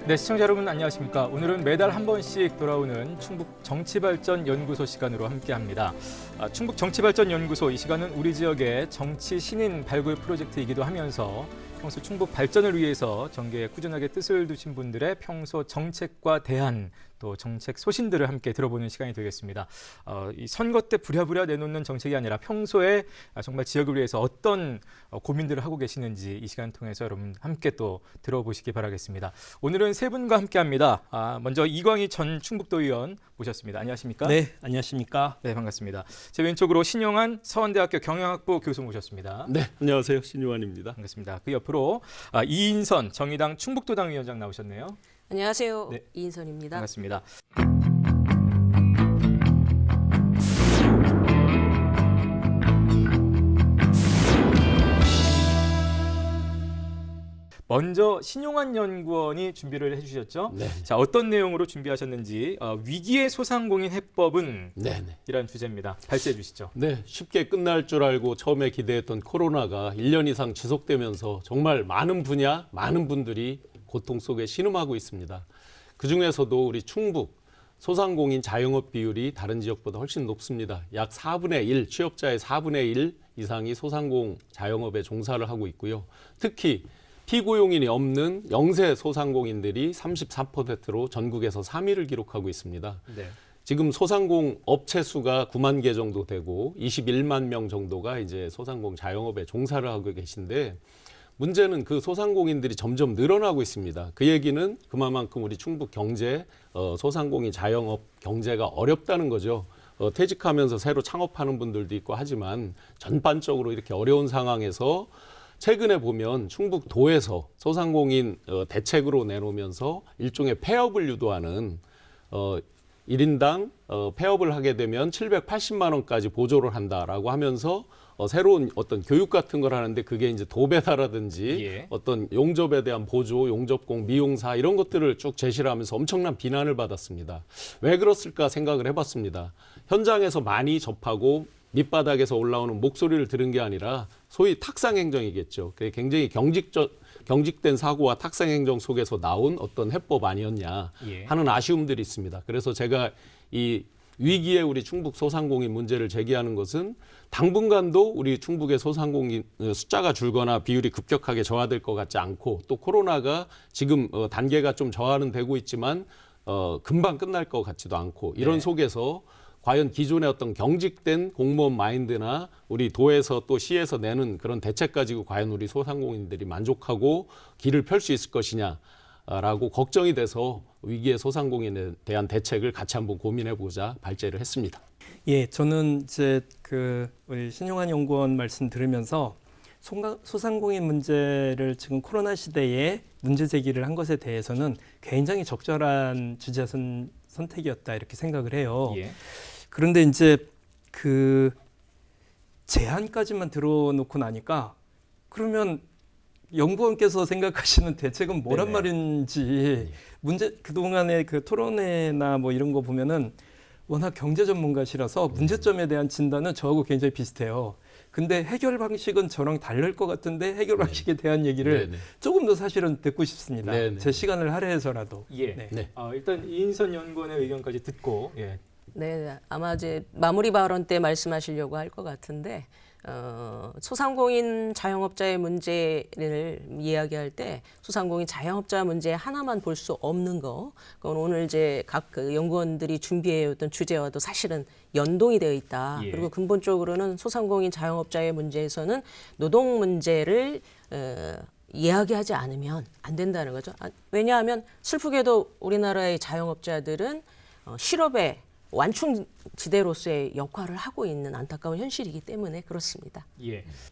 네, 시청자 여러분 안녕하십니까? 오늘은 매달 한 번씩 돌아오는 충북 정치발전연구소 시간으로 함께합니다. 충북 정치발전연구소 이 시간은 우리 지역의 정치 신인 발굴 프로젝트이기도 하면서 평소 충북 발전을 위해서 정계에 꾸준하게 뜻을 두신 분들의 평소 정책과 대안 또 정책 소신들을 함께 들어보는 시간이 되겠습니다. 이 선거 때 부랴부랴 내놓는 정책이 아니라 평소에 정말 지역을 위해서 어떤 고민들을 하고 계시는지 이 시간 통해서 여러분 함께 또 들어보시기 바라겠습니다. 오늘은 세 분과 함께합니다. 먼저 이광희 전 충북도의원 모셨습니다. 안녕하십니까? 네, 안녕하십니까? 네, 반갑습니다. 제 왼쪽으로 신용환 서원대학교 경영학부 교수 모셨습니다. 네, 안녕하세요. 신용환입니다. 반갑습니다. 그 옆으로 이인선 정의당 충북도당 위원장 나오셨네요. 안녕하세요. 네. 이인선입니다. 반갑습니다. 먼저 신용환 연구원이 준비를 해주셨죠. 네. 자, 어떤 내용으로 준비하셨는지 위기의 소상공인 해법은 이란 주제입니다. 발제해 주시죠. 네, 쉽게 끝날 줄 알고 처음에 기대했던 코로나가 1년 이상 지속되면서 정말 많은 분야, 많은 분들이 고통 속에 신음하고 있습니다. 그중에서도 우리 충북 소상공인 자영업 비율이 다른 지역보다 훨씬 높습니다. 약 4분의 1, 취업자의 4분의 1 이상이 소상공 자영업에 종사를 하고 있고요. 특히 피고용인이 없는 영세 소상공인들이 34%로 전국에서 3위를 기록하고 있습니다. 네. 지금 소상공 업체 수가 9만 개 정도 되고 21만 명 정도가 이제 소상공 자영업에 종사를 하고 계신데 문제는 그 소상공인들이 점점 늘어나고 있습니다. 그 얘기는 그만큼 우리 충북 경제, 소상공인 자영업 경제가 어렵다는 거죠. 퇴직하면서 새로 창업하는 분들도 있고 하지만 전반적으로 이렇게 어려운 상황에서 최근에 보면 충북도에서 소상공인 대책으로 내놓으면서 일종의 폐업을 유도하는 1인당 폐업을 하게 되면 780만 원까지 보조를 한다라고 하면서 새로운 어떤 교육 같은 걸 하는데 그게 이제 도배사라든지 어떤 용접에 대한 보조, 용접공, 미용사 이런 것들을 쭉 제시를 하면서 엄청난 비난을 받았습니다. 왜 그렇을까 생각을 해봤습니다. 현장에서 많이 접하고 밑바닥에서 올라오는 목소리를 들은 게 아니라 소위 탁상행정이겠죠. 그게 굉장히 경직된 사고와 탁상행정 속에서 나온 어떤 해법 아니었냐 하는 아쉬움들이 있습니다. 그래서 제가 이 위기에 우리 충북 소상공인 문제를 제기하는 것은 당분간도 우리 충북의 소상공인 숫자가 줄거나 비율이 급격하게 저하될 것 같지 않고 또 코로나가 지금 단계가 좀 저하는 되고 있지만 금방 끝날 것 같지도 않고 이런 속에서 과연 기존의 어떤 경직된 공무원 마인드나 우리 도에서 또 시에서 내는 그런 대책 가지고 과연 우리 소상공인들이 만족하고 길을 펼 수 있을 것이냐라고 걱정이 돼서 위기의 소상공인에 대한 대책을 같이 한번 고민해보자 발제를 했습니다. 예, 저는 이제 우리 신용환 연구원 말씀 들으면서 소상공인 문제를 지금 코로나 시대에 문제 제기를 한 것에 대해서는 굉장히 적절한 주제 선택이었다 이렇게 생각을 해요. 그런데 이제 제안까지만 들어놓고 나니까 그러면 연구원께서 생각하시는 대책은 뭐란 말인지 그동안의 토론회나 뭐 이런 거 보면은 워낙 경제 전문가시라서 문제점에 대한 진단은 저하고 굉장히 비슷해요. 근데 해결 방식은 저랑 다를 것 같은데 해결 방식에 대한 얘기를 조금 더 사실은 듣고 싶습니다. 제 시간을 할애해서라도. 일단 이인선 연구원의 의견까지 듣고 네, 아마 이제 마무리 발언 때 말씀하시려고 할 것 같은데 소상공인 자영업자의 문제를 이야기할 때 소상공인 자영업자 문제 하나만 볼 수 없는 거, 그건 오늘 이제 각 연구원들이 준비해왔던 주제와도 사실은 연동이 되어 있다. 그리고 근본적으로는 소상공인 자영업자의 문제에서는 노동 문제를 이야기하지 않으면 안 된다는 거죠. 왜냐하면 슬프게도 우리나라의 자영업자들은 실업의 완충지대로서의 역할을 하고 있는 안타까운 현실이기 때문에 그렇습니다.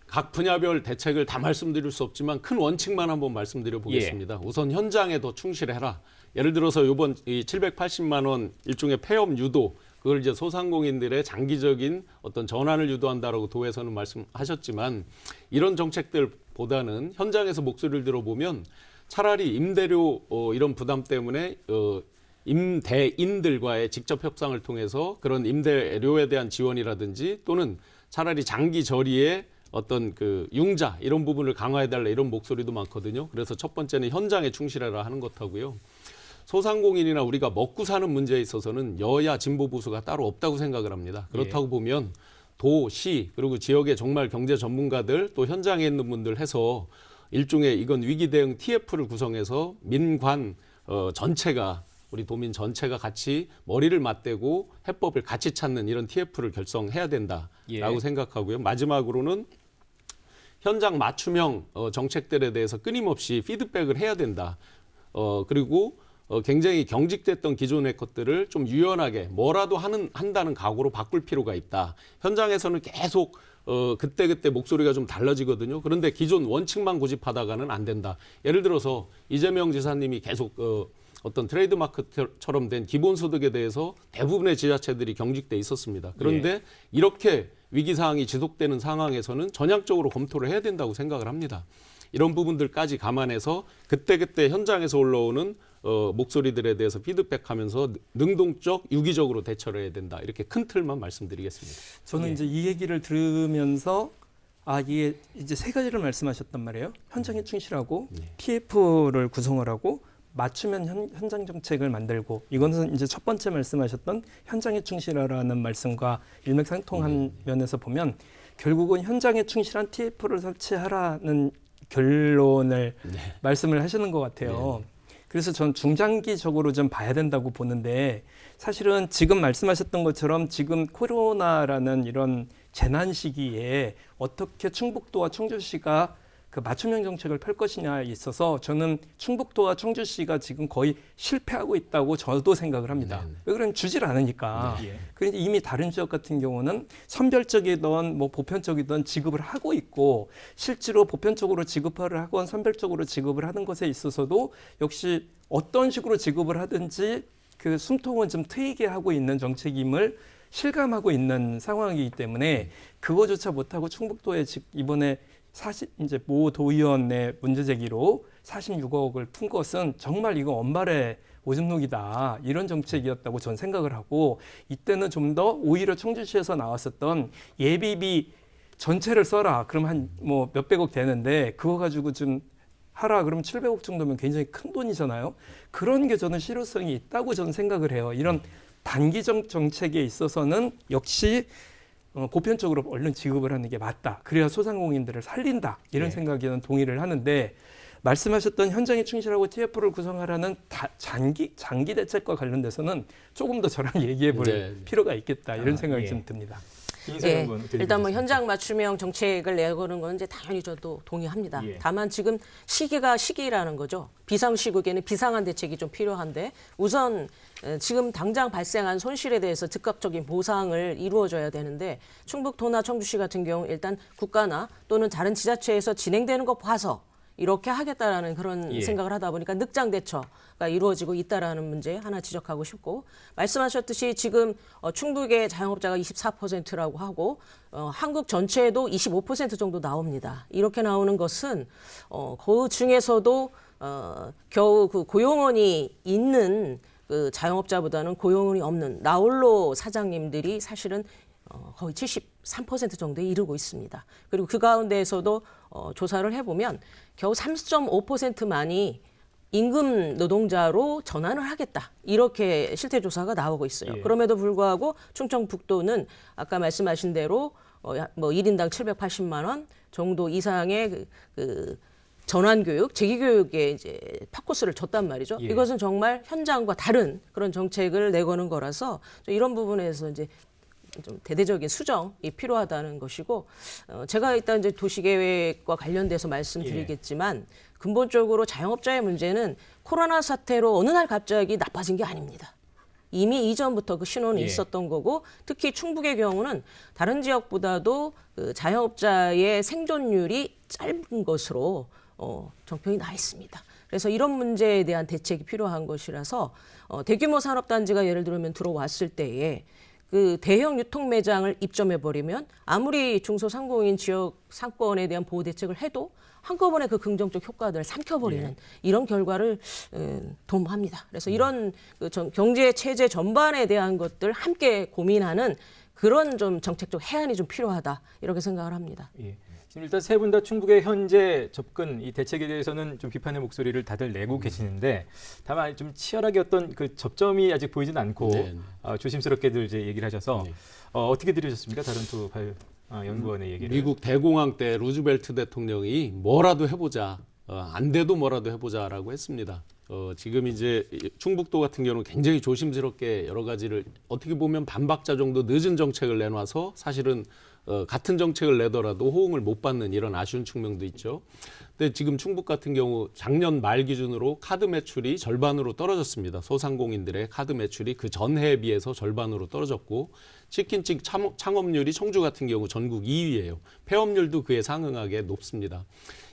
각 분야별 대책을 다 말씀드릴 수 없지만 큰 원칙만 한번 말씀드려 보겠습니다. 우선 현장에 더 충실해라. 예를 들어서 이번 이 780만 원 일종의 폐업 유도, 그걸 이제 소상공인들의 장기적인 어떤 전환을 유도한다라고 도에서는 말씀하셨지만 이런 정책들보다는 현장에서 목소리를 들어보면 차라리 임대료 이런 부담 때문에 임대인들과의 직접 협상을 통해서 그런 임대료에 대한 지원이라든지 또는 차라리 장기 저리에 어떤 그 융자 이런 부분을 강화해달라 이런 목소리도 많거든요. 그래서 첫 번째는 현장에 충실해라 하는 것하고요. 소상공인이나 우리가 먹고 사는 문제에 있어서는 여야 진보 보수가 따로 없다고 생각을 합니다. 그렇다고 보면 도, 시 그리고 지역의 정말 경제 전문가들 또 현장에 있는 분들 해서 일종의 이건 위기 대응 TF를 구성해서 민관 전체가 우리 도민 전체가 같이 머리를 맞대고 해법을 같이 찾는 이런 TF를 결성해야 된다라고 생각하고요. 마지막으로는 현장 맞춤형 정책들에 대해서 끊임없이 피드백을 해야 된다. 그리고 굉장히 경직됐던 기존의 것들을 좀 유연하게 뭐라도 한다는 각오로 바꿀 필요가 있다. 현장에서는 계속 그때그때 목소리가 좀 달라지거든요. 그런데 기존 원칙만 고집하다가는 안 된다. 예를 들어서 이재명 지사님이 계속 어떤 트레이드마크처럼 된 기본소득에 대해서 대부분의 지자체들이 경직돼 있었습니다. 그런데 이렇게 위기사항이 지속되는 상황에서는 전향적으로 검토를 해야 된다고 생각을 합니다. 이런 부분들까지 감안해서 그때그때 현장에서 올라오는 목소리들에 대해서 피드백하면서 능동적, 유기적으로 대처를 해야 된다. 이렇게 큰 틀만 말씀드리겠습니다. 저는 이제 이 얘기를 들으면서 이게 이제 세 가지를 말씀하셨단 말이에요. 현장에 충실하고 TF를 구성을 하고 맞추면 현장 정책을 만들고 이거는 이제 첫 번째 말씀하셨던 현장에 충실하라는 말씀과 일맥상통한 면에서 보면 결국은 현장에 충실한 TF를 설치하라는 결론을 말씀을 하시는 것 같아요. 그래서 전 중장기적으로 좀 봐야 된다고 보는데 사실은 지금 말씀하셨던 것처럼 지금 코로나라는 이런 재난 시기에 어떻게 충북도와 청주시가 그 맞춤형 정책을 펼 것이냐에 있어서 저는 충북도와 청주시가 지금 거의 실패하고 있다고 저도 생각을 합니다. 왜 그러면 주질 않으니까. 그런데 이미 다른 지역 같은 경우는 선별적이든 뭐 보편적이든 지급을 하고 있고 실제로 보편적으로 지급을 하건 선별적으로 지급을 하는 것에 있어서도 역시 어떤 식으로 지급을 하든지 그 숨통은 좀 트이게 하고 있는 정책임을 실감하고 있는 상황이기 때문에 그거조차 못하고 충북도에 이번에 이제 모 도의원의 문제 제기로 46억을 푼 것은 정말 이거 언발의 오줌누기다 이런 정책이었다고 전 생각을 하고 이때는 좀 더 오히려 청주시에서 나왔었던 예비비 전체를 써라 그럼 한 뭐 몇백억 되는데 그거 가지고 좀 하라 그러면 700억 정도면 굉장히 큰 돈이잖아요. 그런 게 저는 실효성이 있다고 저는 생각을 해요. 이런 단기적 정책에 있어서는 역시 보편적으로 얼른 지급을 하는 게 맞다. 그래야 소상공인들을 살린다. 이런 생각에는 동의를 하는데 말씀하셨던 현장에 충실하고 TF를 구성하라는 장기 대책과 관련돼서는 조금 더 저랑 얘기해 볼 필요가 있겠다. 이런 생각이 좀 듭니다. 일단 뭐 현장 맞춤형 정책을 내거는 건 이제 당연히 저도 동의합니다. 다만 지금 시기라는 거죠. 비상시국에는 비상한 대책이 좀 필요한데 우선 지금 당장 발생한 손실에 대해서 즉각적인 보상을 이루어줘야 되는데 충북도나 청주시 같은 경우 일단 국가나 또는 다른 지자체에서 진행되는 거 봐서 이렇게 하겠다라는 그런 생각을 하다 보니까 늑장 대처가 이루어지고 있다라는 문제 하나 지적하고 싶고 말씀하셨듯이 지금 충북의 자영업자가 24%라고 하고 한국 전체에도 25% 정도 나옵니다. 이렇게 나오는 것은 그 중에서도 겨우 그 고용원이 있는 그 자영업자보다는 고용원이 없는 나홀로 사장님들이 사실은 거의 73% 정도에 이르고 있습니다. 그리고 그 가운데에서도 조사를 해보면 겨우 3.5%만이 임금 노동자로 전환을 하겠다. 이렇게 실태조사가 나오고 있어요. 그럼에도 불구하고 충청북도는 아까 말씀하신 대로 뭐 1인당 780만 원 정도 이상의 그 전환교육, 재기교육에 이제 팝코스를 줬단 말이죠. 이것은 정말 현장과 다른 그런 정책을 내거는 거라서 이런 부분에서 이제 좀 대대적인 수정이 필요하다는 것이고 제가 일단 이제 도시계획과 관련돼서 말씀드리겠지만 근본적으로 자영업자의 문제는 코로나 사태로 어느 날 갑자기 나빠진 게 아닙니다. 이미 이전부터 그 신호는 있었던 거고 특히 충북의 경우는 다른 지역보다도 그 자영업자의 생존율이 짧은 것으로 정평이 나 있습니다. 그래서 이런 문제에 대한 대책이 필요한 것이라서 대규모 산업단지가 예를 들면 들어왔을 때에 그 대형 유통 매장을 입점해 버리면 아무리 중소상공인 지역 상권에 대한 보호 대책을 해도 한꺼번에 그 긍정적 효과들을 삼켜버리는 이런 결과를 도모합니다. 그래서 이런 그 경제 체제 전반에 대한 것들 함께 고민하는 그런 좀 정책적 해안이 좀 필요하다 이렇게 생각을 합니다. 지금 일단 세 분 다 충북의 현재 접근 이 대책에 대해서는 좀 비판의 목소리를 다들 내고 계시는데 다만 좀 치열하게 어떤 그 접점이 아직 보이지는 않고 네. 조심스럽게들 이제 얘기를 하셔서 네. 어떻게 들으셨습니까? 다른 두 연구원의 얘기를. 미국 대공황 때 루즈벨트 대통령이 뭐라도 해보자, 안 돼도 뭐라도 해보자라고 했습니다. 지금 이제 충북도 같은 경우는 굉장히 조심스럽게 여러 가지를 어떻게 보면 반박자 정도 늦은 정책을 내놔서 사실은 같은 정책을 내더라도 호응을 못 받는 이런 아쉬운 측면도 있죠. 근데 지금 충북 같은 경우 작년 말 기준으로 카드 매출이 절반으로 떨어졌습니다. 소상공인들의 카드 매출이 그 전해에 비해서 절반으로 떨어졌고 치킨집 창업률이 청주 같은 경우 전국 2위예요. 폐업률도 그에 상응하게 높습니다.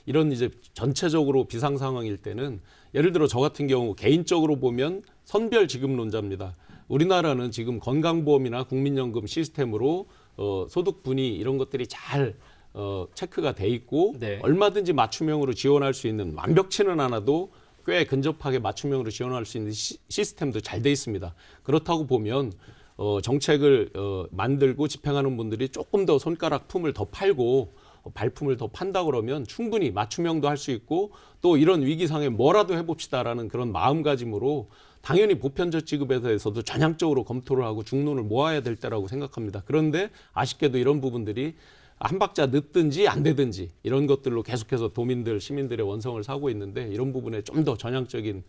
이런 이제 전체적으로 비상 상황일 때는 예를 들어 저 같은 경우 개인적으로 보면 선별 지급론자입니다. 우리나라는 지금 건강보험이나 국민연금 시스템으로 소득 분위 이런 것들이 잘 체크가 돼 있고 네. 얼마든지 맞춤형으로 지원할 수 있는 완벽치는 않아도 꽤 근접하게 맞춤형으로 지원할 수 있는 시스템도 잘 돼 있습니다. 그렇다고 보면 정책을 만들고 집행하는 분들이 조금 더 손가락 품을 더 팔고 발품을 더 판다 그러면 충분히 맞춤형도 할 수 있고 또 이런 위기상에 뭐라도 해봅시다라는 그런 마음가짐으로 당연히 보편적 지급에 대해서도 전향적으로 검토를 하고 중론을 모아야 될 때라고 생각합니다. 그런데 아쉽게도 이런 부분들이 한 박자 늦든지 안 되든지 이런 것들로 계속해서 도민들, 시민들의 원성을 사고 있는데 이런 부분에 좀 더 전향적인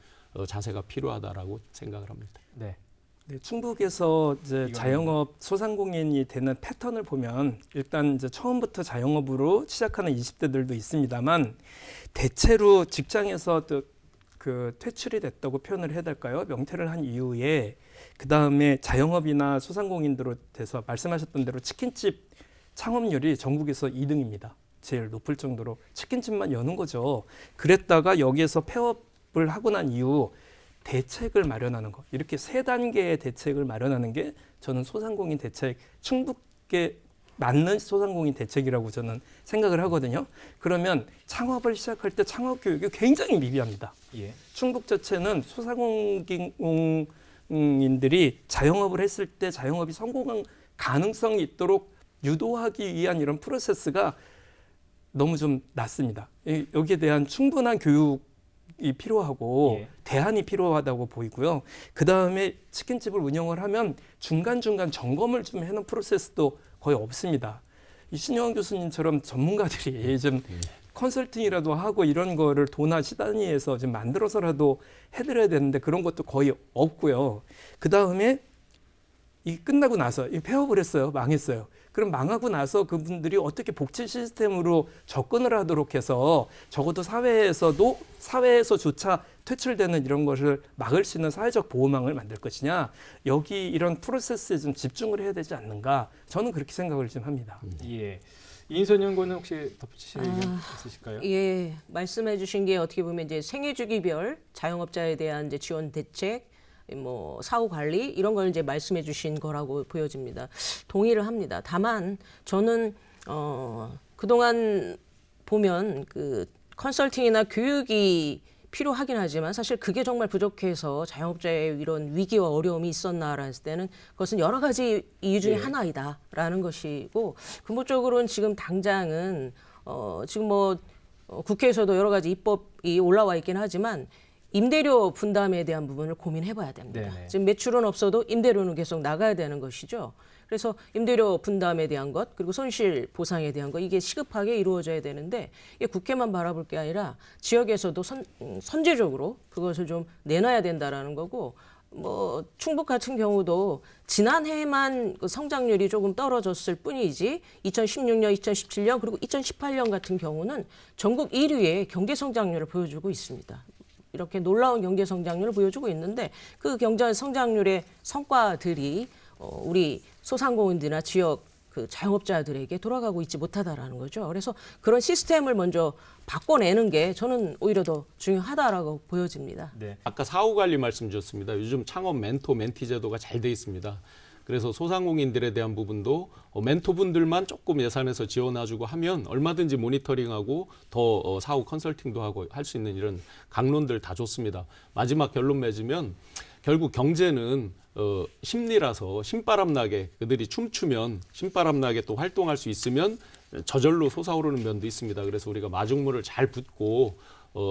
자세가 필요하다라고 생각을 합니다. 네. 네, 충북에서 이제 자영업 소상공인이 되는 패턴을 보면 일단 이제 처음부터 자영업으로 시작하는 20대들도 있습니다만 대체로 직장에서 또 그 퇴출이 됐다고 표현을 해야 될까요? 명퇴를 한 이후에 그 다음에 자영업이나 소상공인으로 돼서 말씀하셨던 대로 치킨집 창업률이 전국에서 2등입니다. 제일 높을 정도로 치킨집만 여는 거죠. 그랬다가 여기에서 폐업을 하고 난 이후 대책을 마련하는 것, 이렇게 세 단계의 대책을 마련하는 게 저는 소상공인 대책, 충북에 맞는 소상공인 대책이라고 저는 생각을 하거든요. 그러면 창업을 시작할 때 창업 교육이 굉장히 미비합니다. 예. 충북 자체는 소상공인들이 자영업을 했을 때 자영업이 성공한 가능성이 있도록 유도하기 위한 이런 프로세스가 너무 좀 낮습니다. 여기에 대한 충분한 교육이 필요하고 예. 대안이 필요하다고 보이고요. 그 다음에 치킨집을 운영을 하면 중간중간 점검을 좀 해놓은 프로세스도 거의 없습니다. 이 신영환 교수님처럼 전문가들이 좀 컨설팅이라도 하고 이런 거를 도나 시단위에서 좀 만들어서라도 해드려야 되는데 그런 것도 거의 없고요. 그 다음에 이 끝나고 나서 이 폐업을 했어요. 망했어요. 그럼 망하고 나서 그분들이 어떻게 복지 시스템으로 접근을 하도록 해서 적어도 사회에서조차 퇴출되는 이런 것을 막을 수 있는 사회적 보호망을 만들 것이냐. 여기 이런 프로세스에 좀 집중을 해야 되지 않는가. 저는 그렇게 생각을 좀 합니다. 예. 이인선 연구원은 혹시 덧붙이실 의견 있으실까요? 예, 말씀해 주신 게 어떻게 보면 이제 생애 주기별 자영업자에 대한 이제 지원 대책, 뭐 사후 관리 이런 걸 이제 말씀해 주신 거라고 보여집니다. 동의를 합니다. 다만 저는 그동안 보면 그 컨설팅이나 교육이 필요하긴 하지만 사실 그게 정말 부족해서 자영업자의 이런 위기와 어려움이 있었나라는 때는 그것은 여러 가지 이유 중에 하나이다라는 것이고 근본적으로는 지금 당장은 지금 뭐 국회에서도 여러 가지 입법이 올라와 있긴 하지만 임대료 분담에 대한 부분을 고민해봐야 됩니다. 네네. 지금 매출은 없어도 임대료는 계속 나가야 되는 것이죠. 그래서 임대료 분담에 대한 것 그리고 손실 보상에 대한 것 이게 시급하게 이루어져야 되는데 이게 국회만 바라볼 게 아니라 지역에서도 선제적으로 그것을 좀 내놔야 된다라는 거고 뭐 충북 같은 경우도 지난해만 그 성장률이 조금 떨어졌을 뿐이지 2016년, 2017년 그리고 2018년 같은 경우는 전국 1위의 경제 성장률을 보여주고 있습니다. 이렇게 놀라운 경제 성장률을 보여주고 있는데 그 경제 성장률의 성과들이 우리 소상공인들이나 지역 그 자영업자들에게 돌아가고 있지 못하다라는 거죠. 그래서 그런 시스템을 먼저 바꿔내는 게 저는 오히려 더 중요하다라고 보여집니다. 네. 아까 사후 관리 말씀 주셨습니다. 요즘 창업 멘토 멘티 제도가 잘 돼 있습니다. 그래서 소상공인들에 대한 부분도 멘토분들만 조금 예산에서 지원해주고 하면 얼마든지 모니터링하고 더 사후 컨설팅도 하고 할 수 있는 이런 강론들 다 좋습니다. 마지막 결론 맺으면 결국 경제는 심리라서 신바람 나게 그들이 춤추면 신바람 나게 또 활동할 수 있으면 저절로 솟아오르는 면도 있습니다. 그래서 우리가 마중물을 잘 붓고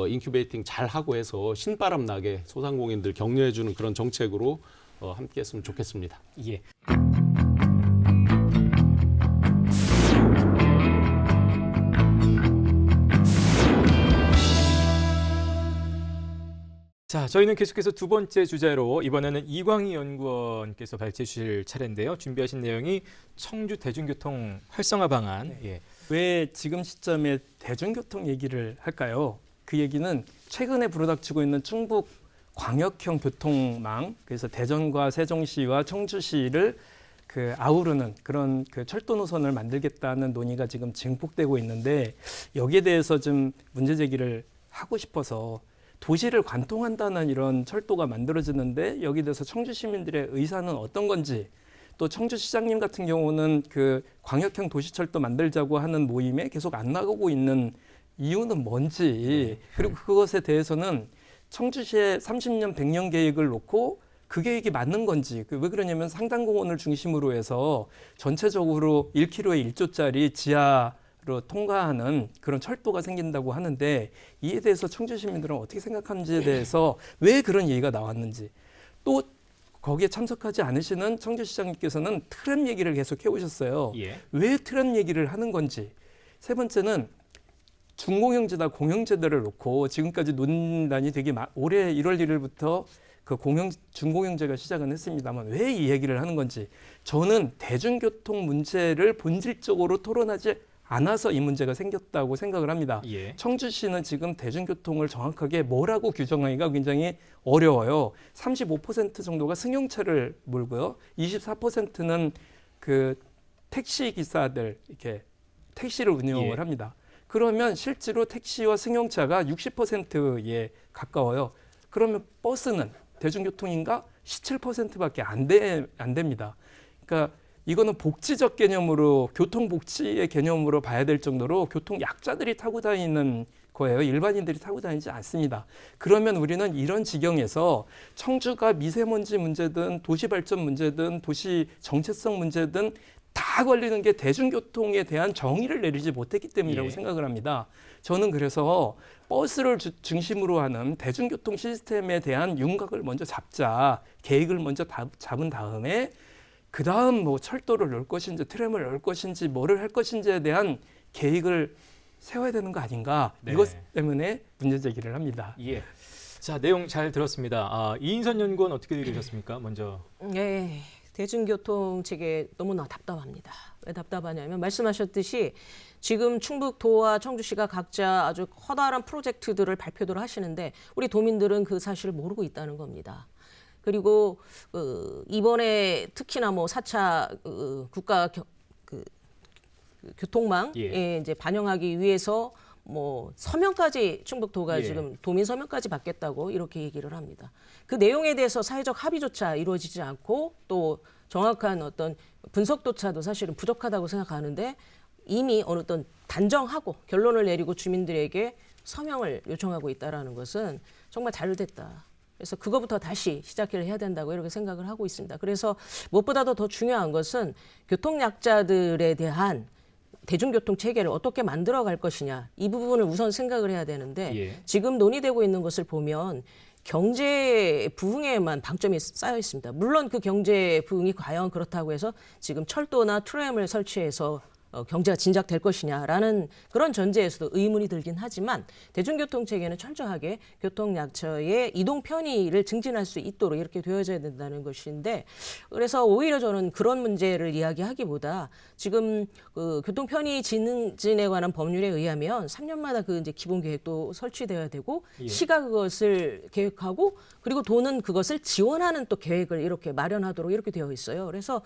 인큐베이팅 잘 하고 해서 신바람 나게 소상공인들 격려해주는 그런 정책으로 함께했으면 좋겠습니다. 예. 자, 저희는 계속해서 두 번째 주제로 이번에는 이광희 연구원께서 발제해 주실 차례인데요. 준비하신 내용이 청주 대중교통 활성화 방안. 예. 왜 지금 시점에 대중교통 얘기를 할까요? 그 얘기는 최근에 불어닥치고 있는 충북 광역형 교통망, 그래서 대전과 세종시와 청주시를 아우르는 그런 철도 노선을 만들겠다는 논의가 지금 증폭되고 있는데, 여기에 대해서 좀 문제 제기를 하고 싶어서 도시를 관통한다는 이런 철도가 만들어지는데 여기에 대해서 청주 시민들의 의사는 어떤 건지, 또 청주시장님 같은 경우는 광역형 도시철도 만들자고 하는 모임에 계속 안 나가고 있는 이유는 뭔지, 그리고 그것에 대해서는 청주시의 30년, 100년 계획을 놓고 그 계획이 맞는 건지, 왜 그러냐면 상단공원을 중심으로 해서 전체적으로 1km에 1조짜리 지하로 통과하는 그런 철도가 생긴다고 하는데, 이에 대해서 청주 시민들은 어떻게 생각하는지에 대해서 왜 그런 얘기가 나왔는지, 또 거기에 참석하지 않으시는 청주시장님께서는 트램 얘기를 계속 해오셨어요. 예. 왜 트램 얘기를 하는 건지. 세 번째는 중공영제다 공영제도를 놓고 지금까지 논란이 되게 올해 1월 1일부터 중공영제가 시작은 했습니다만 왜 이 얘기를 하는 건지, 저는 대중교통 문제를 본질적으로 토론하지 않아서 이 문제가 생겼다고 생각을 합니다. 예. 청주시는 지금 대중교통을 정확하게 뭐라고 규정하기가 굉장히 어려워요. 35% 정도가 승용차를 몰고요. 24%는 택시 기사들, 이렇게 택시를 운영을 예. 합니다. 그러면 실제로 택시와 승용차가 60%에 가까워요. 그러면 버스는 대중교통인가 17%밖에 안 됩니다. 그러니까 이거는 복지적 개념으로, 교통복지의 개념으로 봐야 될 정도로 교통약자들이 타고 다니는 거예요. 일반인들이 타고 다니지 않습니다. 그러면 우리는 이런 지경에서 청주가 미세먼지 문제든 도시발전 문제든 도시 정체성 문제든 다 걸리는 게 대중교통에 대한 정의를 내리지 못했기 때문이라고 예. 생각을 합니다. 저는 그래서 버스를 중심으로 하는 대중교통 시스템에 대한 윤곽을 먼저 잡자, 계획을 먼저 잡은 다음에 그 다음 철도를 넣을 것인지 트램을 넣을 것인지 뭐를 할 것인지에 대한 계획을 세워야 되는 거 아닌가. 네. 이것 때문에 문제 제기를 합니다. 예. 자, 내용 잘 들었습니다. 이인선 연구원 어떻게 들으셨습니까? 먼저. 네, 대중교통 체계 너무나 답답합니다. 왜 답답하냐면 말씀하셨듯이 지금 충북도와 청주시가 각자 아주 커다란 프로젝트들을 발표를 하시는데 우리 도민들은 그 사실을 모르고 있다는 겁니다. 그리고 이번에 특히나 4차 국가 교통망에 이제 반영하기 위해서 서명까지 충북도가 예. 지금 도민 서명까지 받겠다고 이렇게 얘기를 합니다. 그 내용에 대해서 사회적 합의조차 이루어지지 않고 또 정확한 어떤 분석조차도 사실은 부족하다고 생각하는데 이미 어느 어떤 단정하고 결론을 내리고 주민들에게 서명을 요청하고 있다는 것은 정말 잘됐다. 그래서 그거부터 다시 시작을 해야 된다고 이렇게 생각을 하고 있습니다. 그래서 무엇보다도 더 중요한 것은 교통약자들에 대한 대중교통 체계를 어떻게 만들어갈 것이냐, 이 부분을 우선 생각을 해야 되는데 예. 지금 논의되고 있는 것을 보면 경제 부흥에만 방점이 쌓여 있습니다. 물론 그 경제 부흥이 과연 그렇다고 해서 지금 철도나 트램을 설치해서 경제가 진작될 것이냐라는 그런 전제에서도 의문이 들긴 하지만 대중교통 체계는 철저하게 교통약처의 이동 편의를 증진할 수 있도록 이렇게 되어져야 된다는 것인데, 그래서 오히려 저는 그런 문제를 이야기하기보다 지금 교통 편의 진흥진에 관한 법률에 의하면 3년마다 이제 기본 계획도 설치되어야 되고 예. 시가 그것을 계획하고 그리고 도는 그것을 지원하는 또 계획을 이렇게 마련하도록 이렇게 되어 있어요. 그래서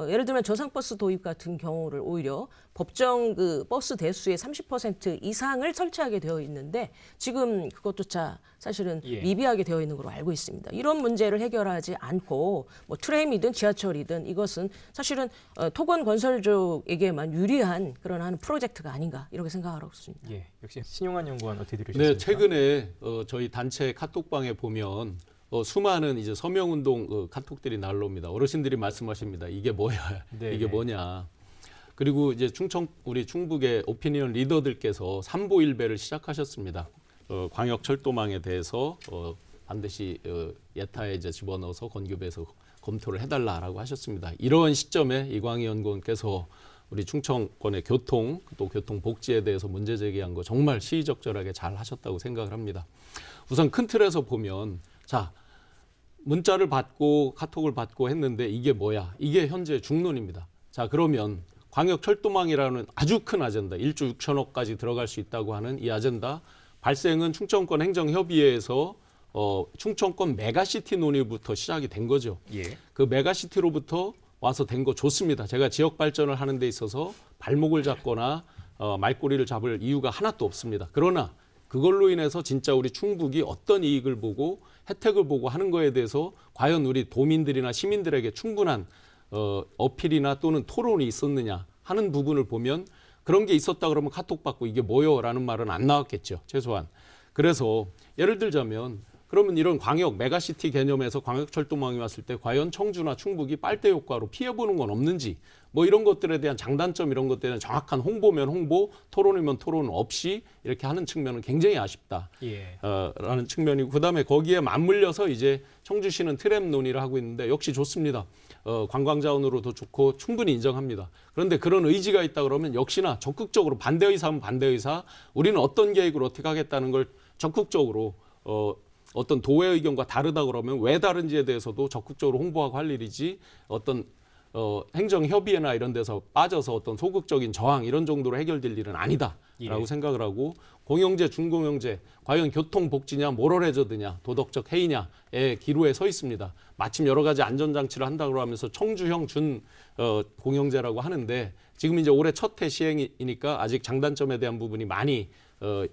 예를 들면 저상버스 도입 같은 경우를 오히려 법정 버스 대수의 30% 이상을 설치하게 되어 있는데 지금 그것조차 사실은 예. 미비하게 되어 있는 걸로 알고 있습니다. 이런 문제를 해결하지 않고 트램이든 지하철이든 이것은 사실은 토건 건설족에게만 유리한 그런 한 프로젝트가 아닌가 이렇게 생각하고 있습니다. 예. 역시 신용환 연구원 어떻게 들으셨습니까? 네, 최근에 저희 단체 카톡방에 보면 수많은 이제 서명운동 카톡들이 날라옵니다. 어르신들이 말씀하십니다. 이게 뭐야? 네네. 이게 뭐냐? 그리고 이제 우리 충북의 오피니언 리더들께서 삼보일배를 시작하셨습니다. 광역철도망에 대해서 반드시 예타에 이제 집어넣어서 건규부에서 검토를 해달라라고 하셨습니다. 이러한 시점에 이광희 연구원께서 우리 충청권의 교통 또 교통 복지에 대해서 문제 제기한 거 정말 시의적절하게 잘 하셨다고 생각을 합니다. 우선 큰 틀에서 보면 자 문자를 받고 카톡을 받고 했는데 이게 뭐야? 이게 현재 중론입니다. 자 그러면 광역철도망이라는 아주 큰 아젠다 1조 6천억까지 들어갈 수 있다고 하는 이 아젠다 발생은 충청권 행정협의회에서 충청권 메가시티 논의부터 시작이 된 거죠. 예. 그 메가시티로부터 와서 된 거 좋습니다. 제가 지역 발전을 하는 데 있어서 발목을 잡거나 말꼬리를 잡을 이유가 하나도 없습니다. 그러나 그걸로 인해서 진짜 우리 충북이 어떤 이익을 보고 혜택을 보고 하는 거에 대해서 과연 우리 도민들이나 시민들에게 충분한 어필이나 또는 토론이 있었느냐 하는 부분을 보면 그런 게 있었다 그러면 카톡 받고 이게 뭐요? 라는 말은 안 나왔겠죠. 최소한. 그래서 예를 들자면 그러면 이런 광역 메가시티 개념에서 광역철도망이 왔을 때 과연 청주나 충북이 빨대 효과로 피해보는 건 없는지 뭐 이런 것들에 대한 장단점 이런 것들에 대한 정확한 홍보면 홍보, 토론이면 토론 없이 이렇게 하는 측면은 굉장히 아쉽다. 예. 라는 측면이고 그다음에 거기에 맞물려서 이제 청주시는 트램 논의를 하고 있는데 역시 좋습니다. 관광 자원으로도 좋고 충분히 인정합니다. 그런데 그런 의지가 있다 그러면 역시나 적극적으로 반대 의사면 반대 의사, 우리는 어떤 계획을 어떻게 하겠다는 걸 적극적으로 어떤 도의 의견과 다르다 그러면 왜 다른지에 대해서도 적극적으로 홍보하고 할 일이지 어떤 행정협의회나 이런 데서 빠져서 어떤 소극적인 저항 이런 정도로 해결될 일은 아니다라고 예. 생각을 하고 공영제, 중공영제 과연 교통복지냐 모럴해저드냐 도덕적 해이냐의 기로에 서 있습니다. 마침 여러 가지 안전장치를 한다고 하면서 청주형 준 공영제라고 하는데 지금 이제 올해 첫 해 시행이니까 아직 장단점에 대한 부분이 많이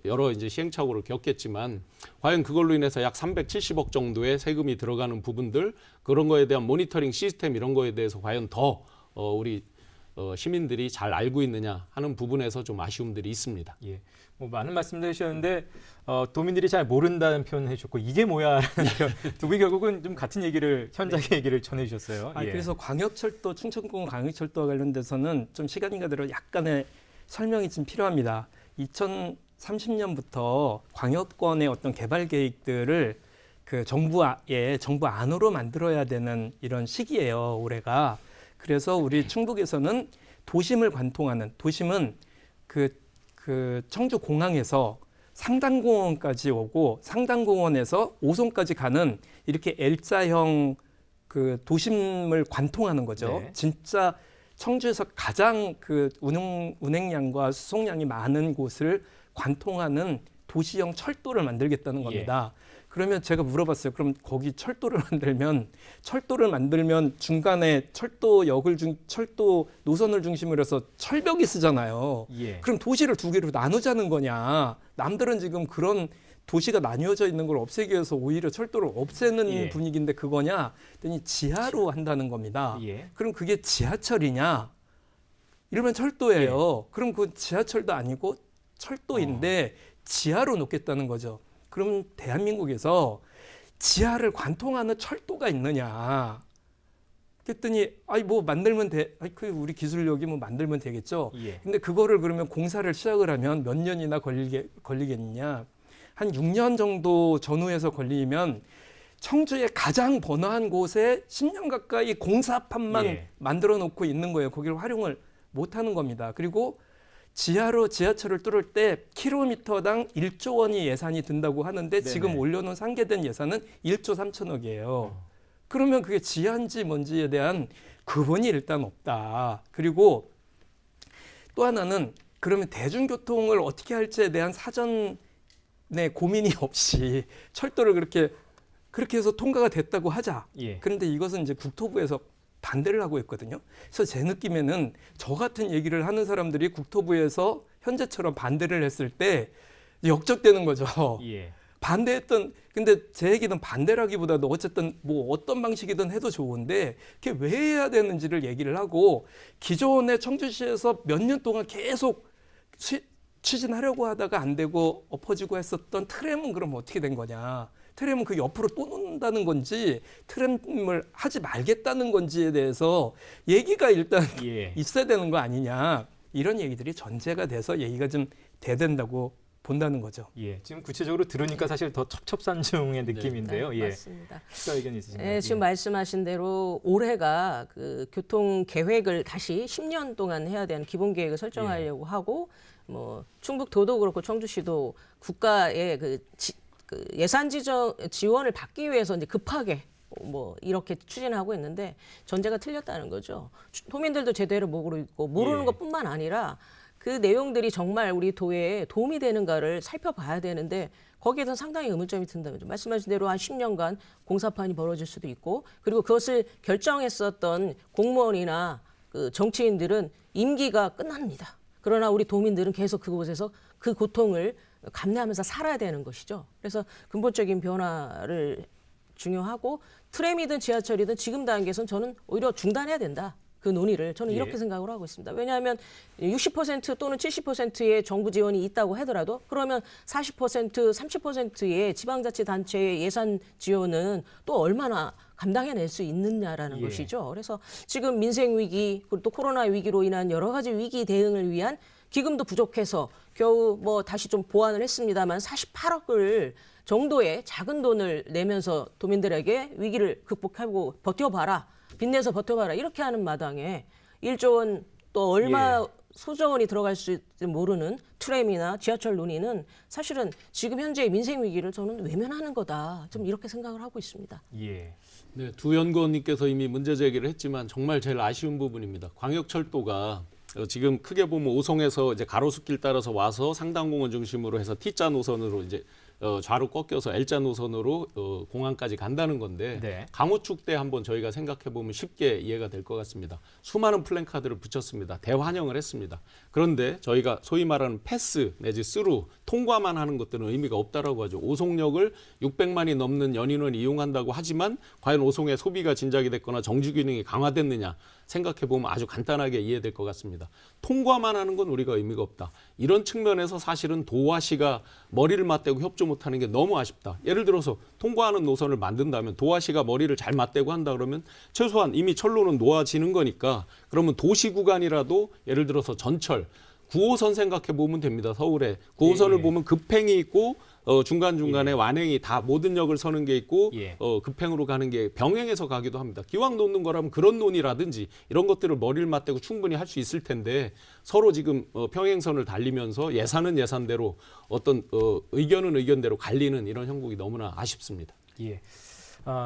여러 이제 시행착오를 겪겠지만 과연 그걸로 인해서 약 370억 정도의 세금이 들어가는 부분들 그런 거에 대한 모니터링 시스템 이런 거에 대해서 과연 더 우리 시민들이 잘 알고 있느냐 하는 부분에서 좀 아쉬움들이 있습니다. 예. 뭐 많은 말씀들 해주셨는데 도민들이 잘 모른다는 표현을 해주셨고 이게 뭐야라는 표현 두 분이 결국은 좀 같은 얘기를 현장의 얘기를 전해주셨어요. 예. 그래서 광역철도, 충청권 광역철도와 관련돼서는 좀 시간이 가도록 약간의 설명이 좀 필요합니다. 2030년부터 광역권의 어떤 개발 계획들을 그 정부 안으로 만들어야 되는 이런 시기예요, 올해가. 그래서 우리 충북에서는 도심을 관통하는 도심은 그 청주 공항에서 상당공원까지 오고 상당공원에서 오송까지 가는 이렇게 L자형 그 도심을 관통하는 거죠. 네. 진짜 청주에서 가장 그 운행량과 수송량이 많은 곳을 관통하는 도시형 철도를 만들겠다는 겁니다. 예. 그러면 제가 물어봤어요. 그럼 거기 철도를 만들면 중간에 철도 노선을 중심으로 해서 철벽이 쓰잖아요. 예. 그럼 도시를 두 개로 나누자는 거냐? 남들은 지금 그런 도시가 나뉘어져 있는 걸 없애기 위해서 오히려 철도를 없애는 예. 분위기인데 그거냐? 그랬더니 지하로 한다는 겁니다. 예. 그럼 그게 지하철이냐? 이러면 철도예요. 그럼 그 지하철도 아니고 철도인데 지하로 놓겠다는 거죠. 그럼 대한민국에서 지하를 관통하는 철도가 있느냐? 그랬더니 뭐 만들면 돼. 그 우리 기술력이 뭐 만들면 되겠죠. 예. 근데 그거를 그러면 공사를 시작을 하면 몇 년이나 걸리겠느냐? 한 6년 정도 전후에서 걸리면 청주의 가장 번화한 곳에 10년 가까이 공사판만 예. 만들어 놓고 있는 거예요. 거기를 활용을 못 하는 겁니다. 그리고 지하로 지하철을 뚫을 때 킬로미터당 1조 원이 예산이 든다고 하는데 네네. 지금 올려놓은 상계된 예산은 1조 3천억이에요. 그러면 그게 지하인지 뭔지에 대한 근본이 일단 없다. 그리고 또 하나는 그러면 대중교통을 어떻게 할지에 대한 사전에 고민이 없이 철도를 그렇게 해서 통과가 됐다고 하자. 예. 그런데 이것은 이제 국토부에서 반대를 하고 있거든요. 그래서 제 느낌에는 저 같은 얘기를 하는 사람들이 국토부에서 현재처럼 반대를 했을 때 역적되는 거죠. 예. 근데 제 얘기는 반대라기보다도 어쨌든 뭐 어떤 방식이든 해도 좋은데 그게 왜 해야 되는지를 얘기를 하고 기존의 청주시에서 몇 년 동안 계속 추진하려고 하다가 안 되고 엎어지고 했었던 트램은 그럼 어떻게 된 거냐. 트램은 그 옆으로 또 놓는다는 건지 트램을 하지 말겠다는 건지에 대해서 얘기가 일단 예. 있어야 되는 거 아니냐. 이런 얘기들이 전제가 돼서 얘기가 좀 돼야 된다고 본다는 거죠. 예. 지금 구체적으로 들으니까 사실 더 첩첩산중의 느낌인데요. 네, 예. 맞습니다. 추가 의견 있으신가요? 네, 지금 말씀하신 대로 올해가 그 교통 계획을 다시 10년 동안 해야 되는 기본 계획을 설정하려고 하고 뭐 충북도도 그렇고 청주시도 국가의 그 예산 지원을 받기 위해서 이제 급하게 뭐 이렇게 추진하고 있는데 전제가 틀렸다는 거죠. 도민들도 제대로 모르고 있고 모르는 예. 것뿐만 아니라 그 내용들이 정말 우리 도에 도움이 되는가를 살펴봐야 되는데 거기에 대해서 상당히 의문점이 든다는 거죠. 말씀하신 대로 한 10년간 공사판이 벌어질 수도 있고 그리고 그것을 결정했었던 공무원이나 그 정치인들은 임기가 끝납니다. 그러나 우리 도민들은 계속 그곳에서 그 고통을 감내하면서 살아야 되는 것이죠. 그래서 근본적인 변화를 중요하고 트램이든 지하철이든 지금 단계에서는 저는 오히려 중단해야 된다. 그 논의를 저는 예. 이렇게 생각을 하고 있습니다. 왜냐하면 60% 또는 70%의 정부 지원이 있다고 하더라도 그러면 40%, 30%의 지방자치단체의 예산 지원은 또 얼마나 감당해낼 수 있느냐라는 예. 것이죠. 그래서 지금 민생 위기 그리고 또 코로나 위기로 인한 여러 가지 위기 대응을 위한 기금도 부족해서 겨우 뭐 다시 좀 보완을 했습니다만 48억을 정도의 작은 돈을 내면서 도민들에게 위기를 극복하고 버텨봐라. 빚내서 버텨봐라. 이렇게 하는 마당에 1조 원 또 얼마 예. 수조 원이 들어갈 수 모르는 트램이나 지하철 논의는 사실은 지금 현재의 민생 위기를 저는 외면하는 거다. 좀 이렇게 생각을 하고 있습니다. 예. 네, 두 연구원님께서 이미 문제 제기를 했지만 정말 제일 아쉬운 부분입니다. 광역철도가 지금 크게 보면 오송에서 이제 가로수길 따라서 와서 상당공원 중심으로 해서 T자 노선으로 이제 좌로 꺾여서 L자 노선으로 공항까지 간다는 건데 네. 강우축 때 한번 저희가 생각해 보면 쉽게 이해가 될 것 같습니다. 수많은 플랜카드를 붙였습니다. 대환영을 했습니다. 그런데 저희가 소위 말하는 패스 내지 스루 통과만 하는 것들은 의미가 없다라고 하죠. 오송역을 600만이 넘는 연인원이 이용한다고 하지만 과연 오송의 소비가 진작이 됐거나 정주 기능이 강화됐느냐 생각해 보면 아주 간단하게 이해될 것 같습니다. 통과만 하는 건 우리가 의미가 없다. 이런 측면에서 사실은 도화시가 머리를 맞대고 협조 못하는 게 너무 아쉽다. 예를 들어서 통과하는 노선을 만든다면 도화시가 머리를 잘 맞대고 한다 그러면 최소한 이미 철로는 놓아지는 거니까 그러면 도시 구간이라도 예를 들어서 전철 9호선 생각해 보면 됩니다. 서울에 9호선을 예. 보면 급행이 있고 중간중간에 완행이 다 모든 역을 서는 게 있고 예. 급행으로 가는 게 병행해서 가기도 합니다. 기왕 놓는 거라면 그런 논의라든지 이런 것들을 머리를 맞대고 충분히 할 수 있을 텐데 서로 지금 평행선을 달리면서 예산은 예산대로 어떤 의견은 의견대로 갈리는 이런 형국이 너무나 아쉽습니다. 예.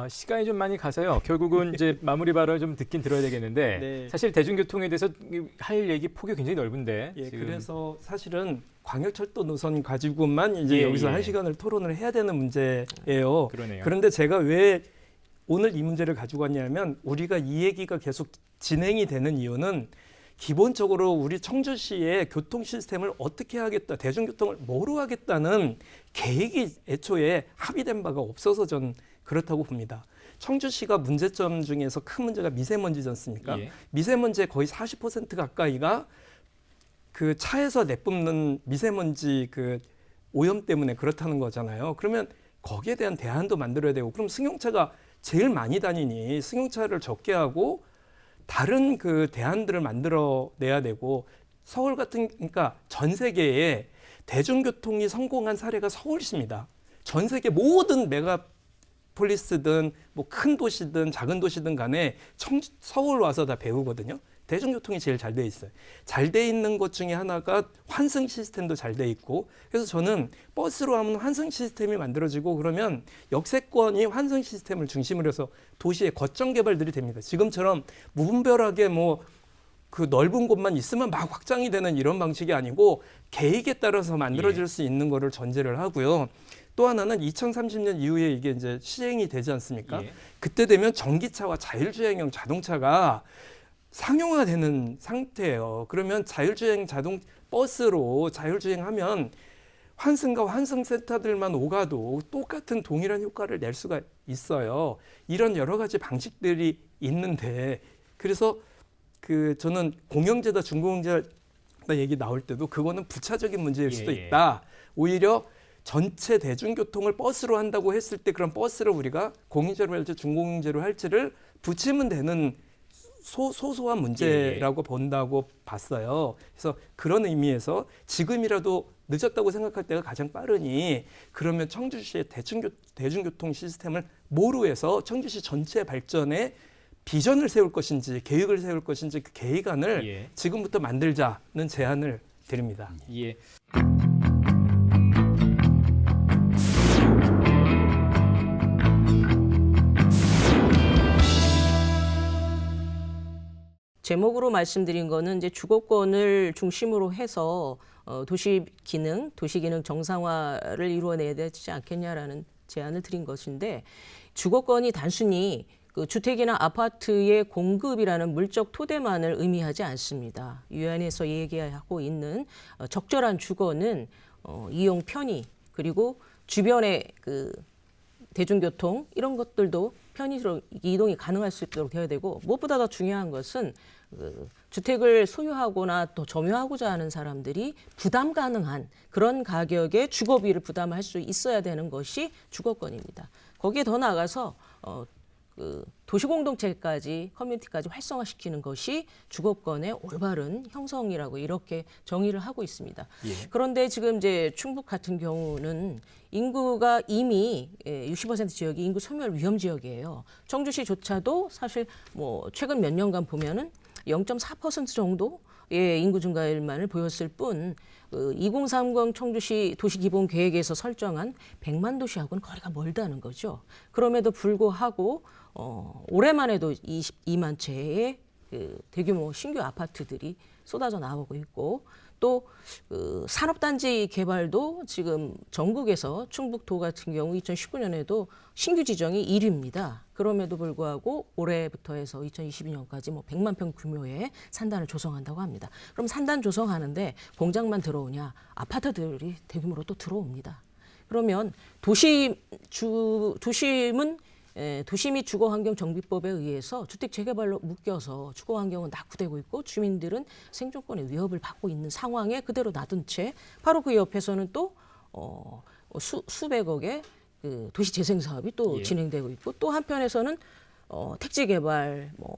시간이 좀 많이 가서요. 결국은 이제 마무리 발언을 좀 듣긴 들어야 되겠는데 네. 사실 대중교통에 대해서 할 얘기 폭이 굉장히 넓은데 예, 지금 그래서 사실은 광역철도 노선 가지고만 이제 예, 여기서 예. 1시간을 토론을 해야 되는 문제예요. 그러네요. 그런데 제가 왜 오늘 이 문제를 가지고 왔냐면 우리가 이 얘기가 계속 진행이 되는 이유는 기본적으로 우리 청주시의 교통 시스템을 어떻게 하겠다, 대중교통을 뭐로 하겠다는 계획이 애초에 합의된 바가 없어서 전 그렇다고 봅니다. 청주시가 문제점 중에서 큰 문제가 미세먼지지 않습니까? 예. 미세먼지의 거의 40% 가까이가 그 차에서 내뿜는 미세먼지 그 오염 때문에 그렇다는 거잖아요. 그러면 거기에 대한 대안도 만들어야 되고, 그럼 승용차가 제일 많이 다니니 승용차를 적게 하고 다른 그 대안들을 만들어내야 되고, 서울 같은, 그러니까 전 세계에 대중교통이 성공한 사례가 서울시입니다. 전 세계 모든 메가폴리스든 뭐 큰 도시든 작은 도시든 간에 서울 와서 다 배우거든요. 대중교통이 제일 잘 돼 있어요. 잘 돼 있는 것 중에 하나가 환승 시스템도 잘 돼 있고, 그래서 저는 버스로 하면 환승 시스템이 만들어지고 그러면 역세권이 환승 시스템을 중심으로 해서 도시의 거점 개발들이 됩니다. 지금처럼 무분별하게 뭐 그 넓은 곳만 있으면 막 확장이 되는 이런 방식이 아니고 계획에 따라서 만들어질 수 있는 거를 전제를 하고요. 또 하나는 2030년 이후에 이게 이제 시행이 되지 않습니까? 예. 그때 되면 전기차와 자율주행형 자동차가 상용화되는 상태예요. 그러면 자율주행 버스로 자율주행하면 환승과 환승센터들만 오가도 똑같은 동일한 효과를 낼 수가 있어요. 이런 여러 가지 방식들이 있는데, 그래서 그 저는 공영제다 중공영제다 얘기 나올 때도 그거는 부차적인 문제일 수도 예. 있다. 오히려 전체 대중교통을 버스로 한다고 했을 때 그런 버스를 우리가 공인제로 할지 준공인제로 할지를 붙이면 되는 소소한 문제라고 본다고 봤어요. 그래서 그런 의미에서 지금이라도 늦었다고 생각할 때가 가장 빠르니 그러면 청주시의 대중교통 시스템을 뭐로 해서 청주시 전체 발전에 비전을 세울 것인지 계획을 세울 것인지 그 계획안을 예. 지금부터 만들자는 제안을 드립니다. 예. 제목으로 말씀드린 거는 이제 주거권을 중심으로 해서 도시 기능 정상화를 이루어내야 되지 않겠냐라는 제안을 드린 것인데 주거권이 단순히 그 주택이나 아파트의 공급이라는 물적 토대만을 의미하지 않습니다. 유엔에서 얘기하고 있는 적절한 주거는 이용 편의 그리고 주변의 그 대중교통 이런 것들도 편의로 이동이 가능할 수 있도록 되어야 되고 무엇보다 더 중요한 것은 그 주택을 소유하거나 또 점유하고자 하는 사람들이 부담 가능한 그런 가격의 주거비를 부담할 수 있어야 되는 것이 주거권입니다. 거기에 더 나아가서 그 도시공동체까지 커뮤니티까지 활성화시키는 것이 주거권의 올바른 형성이라고 이렇게 정의를 하고 있습니다. 예. 그런데 지금 이제 충북 같은 경우는 인구가 이미 60% 지역이 인구 소멸 위험 지역이에요. 청주시조차도 사실 뭐 최근 몇 년간 보면은 0.4% 정도의 인구 증가율만을 보였을 뿐 2030 청주시 도시기본계획에서 설정한 100만 도시하고는 거리가 멀다는 거죠. 그럼에도 불구하고 올해만 해도 22만 채의 그 대규모 신규 아파트들이 쏟아져 나오고 있고 또 산업단지 개발도 지금 전국에서 충북도 같은 경우 2019년에도 신규 지정이 1위입니다. 그럼에도 불구하고 올해부터 해서 2022년까지 뭐 100만 평 규모의 산단을 조성한다고 합니다. 그럼 산단 조성하는데 공장만 들어오냐? 아파트들이 대규모로 또 들어옵니다. 그러면 도심은 도시 및 주거환경정비법에 의해서 주택 재개발로 묶여서 주거환경은 낙후되고 있고 주민들은 생존권의 위협을 받고 있는 상황에 그대로 놔둔 채 바로 그 옆에서는 또 수백억의 그 도시 재생 사업이 또 예. 진행되고 있고 또 한편에서는 택지 개발, 뭐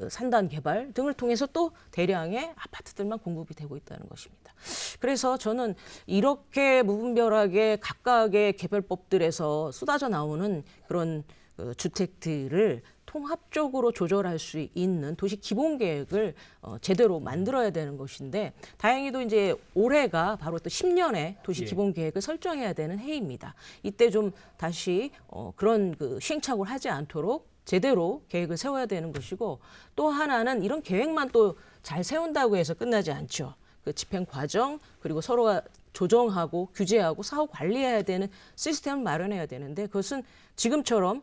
산단 개발 등을 통해서 또 대량의 아파트들만 공급이 되고 있다는 것입니다. 그래서 저는 이렇게 무분별하게 각각의 개별법들에서 쏟아져 나오는 그런 주택들을 통합적으로 조절할 수 있는 도시 기본 계획을 제대로 만들어야 되는 것인데 다행히도 이제 올해가 바로 또 10년의 도시 기본 계획을 설정해야 되는 해입니다. 이때 좀 다시 그런 그 시행착오를 하지 않도록 제대로 계획을 세워야 되는 것이고 또 하나는 이런 계획만 또 잘 세운다고 해서 끝나지 않죠. 그 집행 과정 그리고 서로가 조정하고 규제하고 사후 관리해야 되는 시스템을 마련해야 되는데 그것은 지금처럼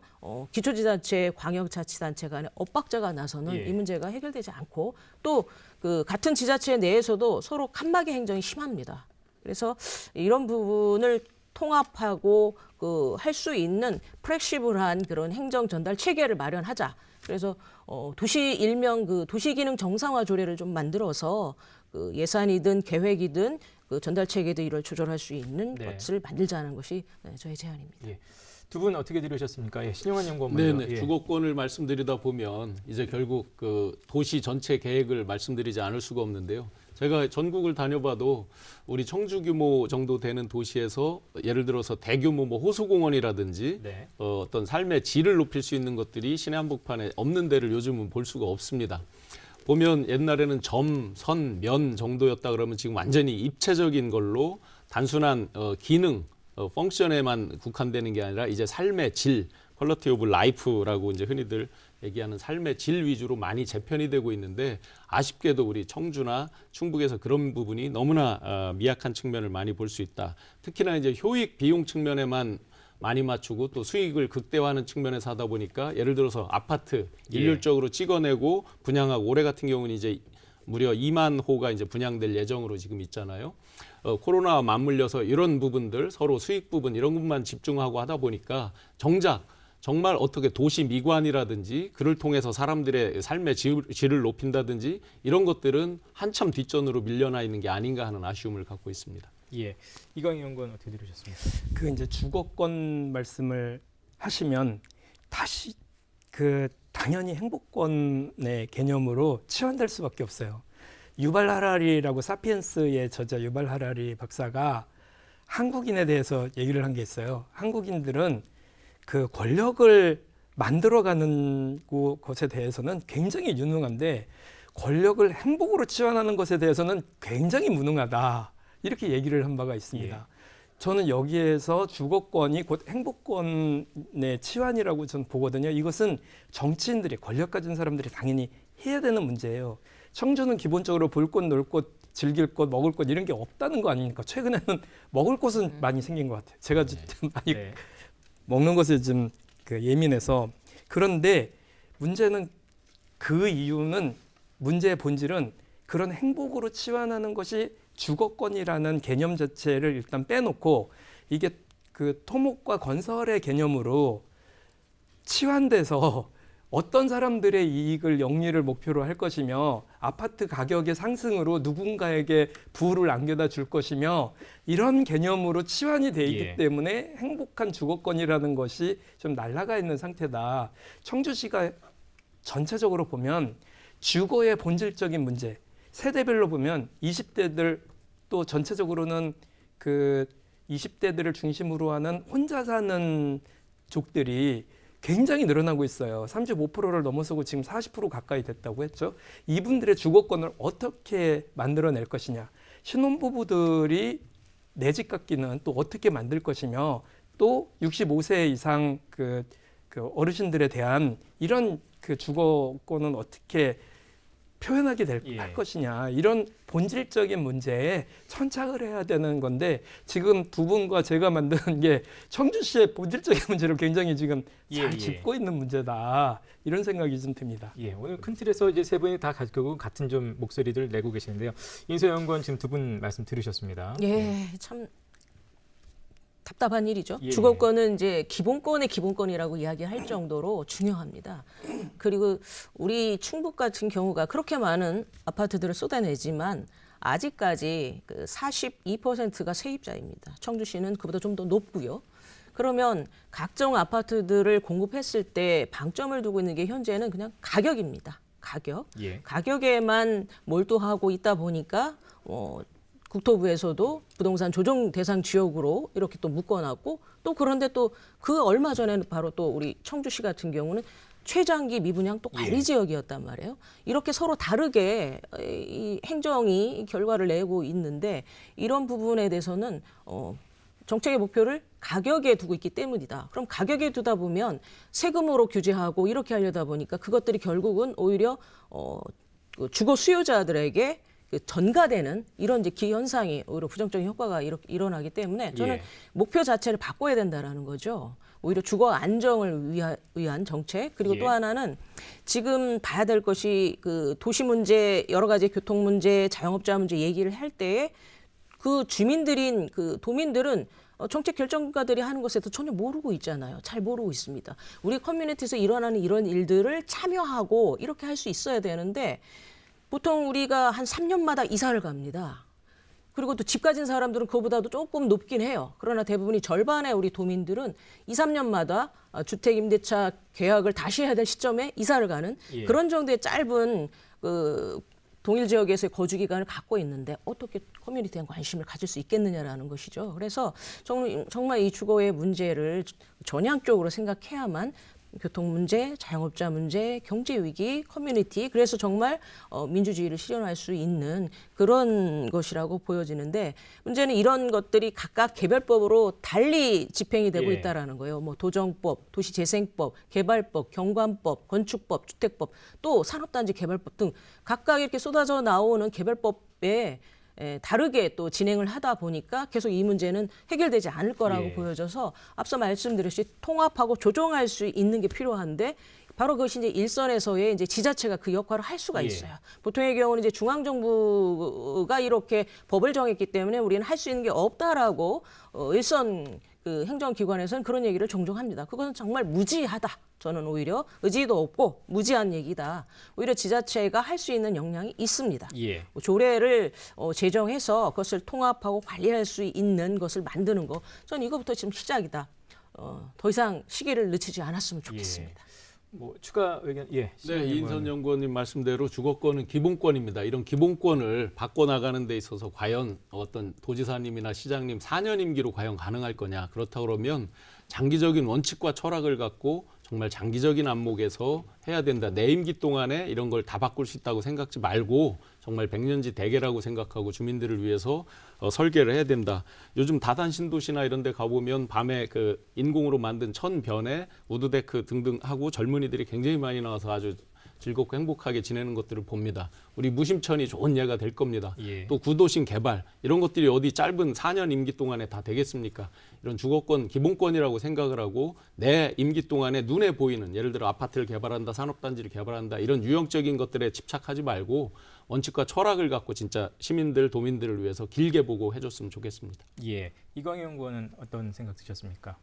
기초지자체, 광역자치단체 간에 엇박자가 나서는 예. 이 문제가 해결되지 않고 또 그 같은 지자체 내에서도 서로 칸막이 행정이 심합니다. 그래서 이런 부분을 통합하고 그 할 수 있는 플렉시블한 그런 행정 전달 체계를 마련하자. 그래서 도시 일명 그 도시기능 정상화 조례를 좀 만들어서 그 예산이든 계획이든 그 전달 체계도 이를 조절할 수 있는 네. 것을 만들자는 것이 저의 제안입니다. 예. 두 분 어떻게 들으셨습니까? 예, 신용환 연구원 먼저. 네네. 예. 주거권을 말씀드리다 보면 이제 결국 그 도시 전체 계획을 말씀드리지 않을 수가 없는데요. 제가 전국을 다녀봐도 우리 청주 규모 정도 되는 도시에서 예를 들어서 대규모 뭐 호수공원이라든지 네. 어떤 삶의 질을 높일 수 있는 것들이 시내 한복판에 없는 데를 요즘은 볼 수가 없습니다. 보면 옛날에는 점, 선, 면 정도였다 그러면 지금 완전히 입체적인 걸로 단순한 기능, 펑션에만 국한되는 게 아니라 이제 삶의 질, 퀄리티 오브 라이프라고 이제 흔히들 얘기하는 삶의 질 위주로 많이 재편이 되고 있는데 아쉽게도 우리 청주나 충북에서 그런 부분이 너무나 미약한 측면을 많이 볼 수 있다. 특히나 이제 효익 비용 측면에만 많이 맞추고 또 수익을 극대화하는 측면에서 하다 보니까 예를 들어서 아파트 일률적으로 찍어내고 분양하고 올해 같은 경우는 이제 무려 2만 호가 이제 분양될 예정으로 지금 있잖아요. 코로나와 맞물려서 이런 부분들 서로 수익 부분 이런 것만 집중하고 하다 보니까 정작 정말 어떻게 도시 미관이라든지 그를 통해서 사람들의 삶의 질을 높인다든지 이런 것들은 한참 뒷전으로 밀려나 있는 게 아닌가 하는 아쉬움을 갖고 있습니다. 예, 이광희 연구원 어떻게 들으셨습니까? 그 이제 주거권 말씀을 하시면 다시 그 당연히 행복권의 개념으로 치환될 수밖에 없어요. 유발 하라리라고 사피엔스의 저자 유발 하라리 박사가 한국인에 대해서 얘기를 한 게 있어요. 한국인들은 그 권력을 만들어가는 것에 대해서는 굉장히 유능한데 권력을 행복으로 치환하는 것에 대해서는 굉장히 무능하다. 이렇게 얘기를 한 바가 있습니다. 예. 저는 여기에서 주거권이 곧 행복권의 치환이라고 저는 보거든요. 이것은 정치인들이 권력 가진 사람들이 당연히 해야 되는 문제예요. 청주는 기본적으로 볼 곳, 놀 곳, 즐길 곳, 먹을 곳 이런 게 없다는 거 아닙니까? 최근에는 먹을 곳은 많이 생긴 것 같아요. 제가 좀 많이 네. 먹는 것에 좀 그 예민해서. 그런데 문제는 그 이유는 문제의 본질은 그런 행복으로 치환하는 것이 주거권이라는 개념 자체를 일단 빼놓고 이게 그 토목과 건설의 개념으로 치환돼서 어떤 사람들의 이익을 영리를 목표로 할 것이며 아파트 가격의 상승으로 누군가에게 부를 안겨다 줄 것이며 이런 개념으로 치환이 돼 있기 예. 때문에 행복한 주거권이라는 것이 좀 날아가 있는 상태다. 청주시가 전체적으로 보면 주거의 본질적인 문제, 세대별로 보면 20대들 또 전체적으로는 그 20대들을 중심으로 하는 혼자 사는 족들이 굉장히 늘어나고 있어요. 35%를 넘어서고 지금 40% 가까이 됐다고 했죠. 이분들의 주거권을 어떻게 만들어낼 것이냐. 신혼부부들이 내 집 갖기는 또 어떻게 만들 것이며 또 65세 이상 그 어르신들에 대한 이런 그 주거권은 어떻게 표현하게 할 것이냐 이런 본질적인 문제에 천착을 해야 되는 건데 지금 두 분과 제가 만드는 게 청주시의 본질적인 문제를 굉장히 지금 잘 짚고 있는 문제다 이런 생각이 좀 듭니다. 예, 오늘 큰 틀에서 이제 세 분이 다 결국 같은 좀 목소리를 내고 계시는데요. 인서 연구원 지금 두 분 말씀 들으셨습니다. 예, 참 답답한 일이죠. 예. 주거권은 이제 기본권의 기본권이라고 이야기할 정도로 중요합니다. 그리고 우리 충북 같은 경우가 그렇게 많은 아파트들을 쏟아내지만 아직까지 그 42%가 세입자입니다. 청주시는 그보다 좀 더 높고요. 그러면 각종 아파트들을 공급했을 때 방점을 두고 있는 게 현재는 그냥 가격입니다. 가격. 예. 가격에만 몰두하고 있다 보니까 국토부에서도 부동산 조정 대상 지역으로 이렇게 또 묶어놨고 또 그런데 또 그 얼마 전에는 바로 또 우리 청주시 같은 경우는 최장기 미분양 또 관리 지역이었단 말이에요. 이렇게 서로 다르게 이 행정이 결과를 내고 있는데 이런 부분에 대해서는 정책의 목표를 가격에 두고 있기 때문이다. 그럼 가격에 두다 보면 세금으로 규제하고 이렇게 하려다 보니까 그것들이 결국은 오히려 그 주거 수요자들에게 그 전가되는 이런 이제 기현상이 오히려 부정적인 효과가 이렇게 일어나기 때문에 저는 목표 자체를 바꿔야 된다라는 거죠. 오히려 주거 안정을 위한 정책 그리고 또 하나는 지금 봐야 될 것이 그 도시 문제 여러 가지 교통 문제 자영업자 문제 얘기를 할 때에 그 주민들인 그 도민들은 정책 결정가들이 하는 것에 도 전혀 모르고 있잖아요. 잘 모르고 있습니다. 우리 커뮤니티에서 일어나는 이런 일들을 참여하고 이렇게 할 수 있어야 되는데 보통 우리가 한 3년마다 이사를 갑니다. 그리고 또 집 가진 사람들은 그거보다도 조금 높긴 해요. 그러나 대부분이 절반의 우리 도민들은 2, 3년마다 주택임대차 계약을 다시 해야 될 시점에 이사를 가는 그런 정도의 짧은 그 동일 지역에서의 거주 기간을 갖고 있는데 어떻게 커뮤니티에 관심을 가질 수 있겠느냐라는 것이죠. 그래서 정말 이 주거의 문제를 전향적으로 생각해야만 교통 문제, 자영업자 문제, 경제 위기, 커뮤니티 그래서 정말 민주주의를 실현할 수 있는 그런 것이라고 보여지는데 문제는 이런 것들이 각각 개별법으로 달리 집행이 되고 있다라는 거예요. 뭐 도정법, 도시재생법, 개발법, 경관법, 건축법, 주택법, 또 산업단지 개발법 등 각각 이렇게 쏟아져 나오는 개별법에 다르게 또 진행을 하다 보니까 계속 이 문제는 해결되지 않을 거라고 보여져서 앞서 말씀드렸듯이 통합하고 조정할 수 있는 게 필요한데 바로 그것이 이제 일선에서의 이제 지자체가 그 역할을 할 수가 있어요. 보통의 경우는 이제 중앙정부가 이렇게 법을 정했기 때문에 우리는 할 수 있는 게 없다라고 일선 그 행정기관에서는 그런 얘기를 종종 합니다. 그것은 정말 무지하다. 저는 오히려 의지도 없고 무지한 얘기다. 오히려 지자체가 할 수 있는 역량이 있습니다. 예. 조례를 제정해서 그것을 통합하고 관리할 수 있는 것을 만드는 거. 저는 이거부터 지금 시작이다. 더 이상 시기를 늦추지 않았으면 좋겠습니다. 뭐 추가 의견 네, 이인선 연구원님 말씀대로 주거권은 기본권입니다. 이런 기본권을 바꿔나가는 데 있어서 과연 어떤 도지사님이나 시장님 4년 임기로 과연 가능할 거냐. 그렇다 그러면 장기적인 원칙과 철학을 갖고 정말 장기적인 안목에서 해야 된다. 내 임기 동안에 이런 걸 다 바꿀 수 있다고 생각지 말고 정말 백년지 대계라고 생각하고 주민들을 위해서 설계를 해야 된다. 요즘 다산 신도시나 이런 데 가보면 밤에 그 인공으로 만든 천변에 우드데크 등등 하고 젊은이들이 굉장히 많이 나와서 아주 즐겁고 행복하게 지내는 것들을 봅니다. 우리 무심천이 좋은 예가 될 겁니다. 예. 또 구도심 개발 이런 것들이 어디 짧은 4년 임기 동안에 다 되겠습니까? 이런 주거권 기본권이라고 생각을 하고 내 임기 동안에 눈에 보이는 예를 들어 아파트를 개발한다, 산업단지를 개발한다 이런 유형적인 것들에 집착하지 말고 원칙과 철학을 갖고 진짜 시민들, 도민들을 위해서 길게 보고 해줬으면 좋겠습니다. 예. 이광희 연구원은 어떤 생각 드셨습니까?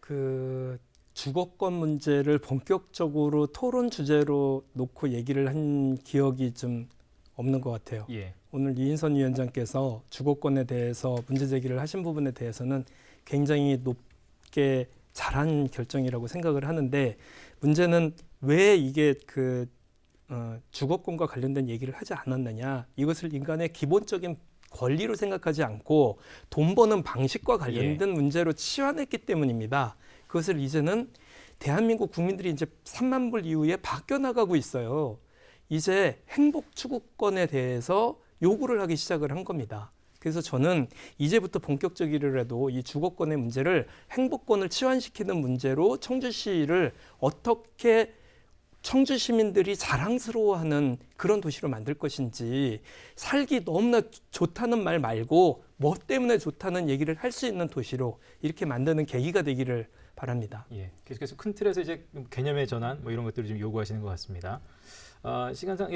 그 주거권 문제를 본격적으로 토론 주제로 놓고 얘기를 한 기억이 좀 없는 것 같아요. 예. 오늘 이인선 위원장께서 주거권에 대해서 문제 제기를 하신 부분에 대해서는 굉장히 높게 잘한 결정이라고 생각을 하는데 문제는 왜 이게 주거권과 관련된 얘기를 하지 않았느냐. 이것을 인간의 기본적인 권리로 생각하지 않고 돈 버는 방식과 관련된 문제로 치환했기 때문입니다. 그것을 이제는 대한민국 국민들이 이제 3만 불 이후에 바뀌어나가고 있어요. 이제 행복 추구권에 대해서 요구를 하기 시작을 한 겁니다. 그래서 저는 이제부터 본격적이라도 이 주거권의 문제를 행복권을 치환시키는 문제로 청주시를 어떻게 청주 시민들이 자랑스러워하는 그런 도시로 만들 것인지 살기 너무나 좋다는 말 말고 뭐 때문에 좋다는 얘기를 할 수 있는 도시로 이렇게 만드는 계기가 되기를 바랍니다. 예. 계속해서 큰 틀에서 이제 개념의 전환 뭐 이런 것들을 좀 요구하시는 것 같습니다. 시간상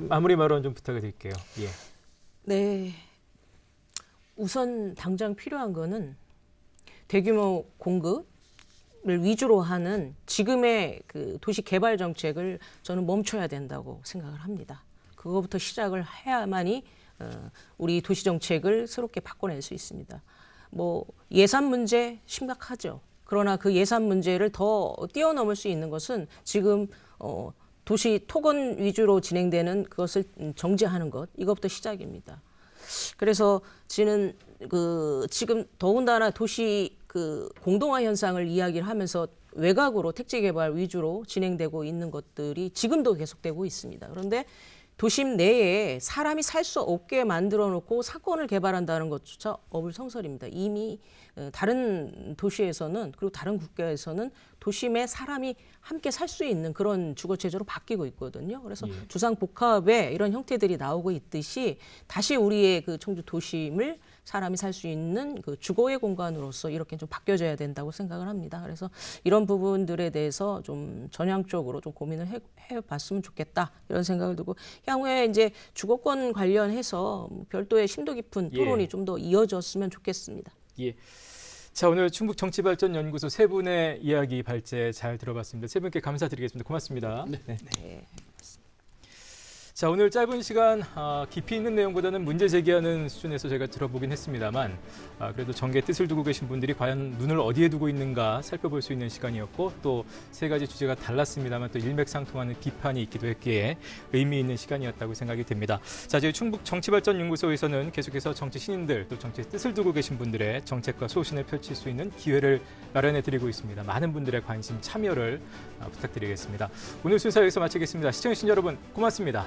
마무리 발언 좀 부탁을 드릴게요. 예. 네. 우선 당장 필요한 거는 대규모 공급을 위주로 하는 지금의 그 도시 개발 정책을 저는 멈춰야 된다고 생각을 합니다. 그거부터 시작을 해야만이 우리 도시 정책을 새롭게 바꿔낼 수 있습니다. 뭐 예산 문제 심각하죠. 그러나 그 예산 문제를 더 뛰어넘을 수 있는 것은 지금 도시 토건 위주로 진행되는 그것을 정지하는 것, 이것부터 시작입니다. 그래서 지금 더군다나 도시 공동화 현상을 이야기를 하면서 외곽으로 택지 개발 위주로 진행되고 있는 것들이 지금도 계속되고 있습니다. 그런데 도심 내에 사람이 살 수 없게 만들어 놓고 사건을 개발한다는 것조차 어불성설입니다. 이미 다른 도시에서는 그리고 다른 국가에서는 도심에 사람이 함께 살 수 있는 그런 주거 체제로 바뀌고 있거든요. 그래서 주상복합의 이런 형태들이 나오고 있듯이 다시 우리의 그 청주 도심을 사람이 살 수 있는 그 주거의 공간으로서 이렇게 좀 바뀌어져야 된다고 생각을 합니다. 그래서 이런 부분들에 대해서 좀 전향적으로 좀 고민을 해봤으면 좋겠다 이런 생각을 두고 향후에 이제 주거권 관련해서 별도의 심도 깊은 토론이 좀 더 이어졌으면 좋겠습니다. 예. 자, 오늘 충북정치발전연구소 세 분의 이야기 발제 잘 들어봤습니다. 세 분께 감사드리겠습니다. 고맙습니다. 네. 네. 자, 오늘 짧은 시간 깊이 있는 내용보다는 문제 제기하는 수준에서 제가 들어보긴 했습니다만 그래도 정계 뜻을 두고 계신 분들이 과연 눈을 어디에 두고 있는가 살펴볼 수 있는 시간이었고 또 세 가지 주제가 달랐습니다만 또 일맥상통하는 비판이 있기도 했기에 의미 있는 시간이었다고 생각이 됩니다. 자, 저희 충북정치발전연구소에서는 계속해서 정치 신인들 또 정치의 뜻을 두고 계신 분들의 정책과 소신을 펼칠 수 있는 기회를 마련해 드리고 있습니다. 많은 분들의 관심 참여를 부탁드리겠습니다. 오늘 순서 여기서 마치겠습니다. 시청해주신 여러분 고맙습니다.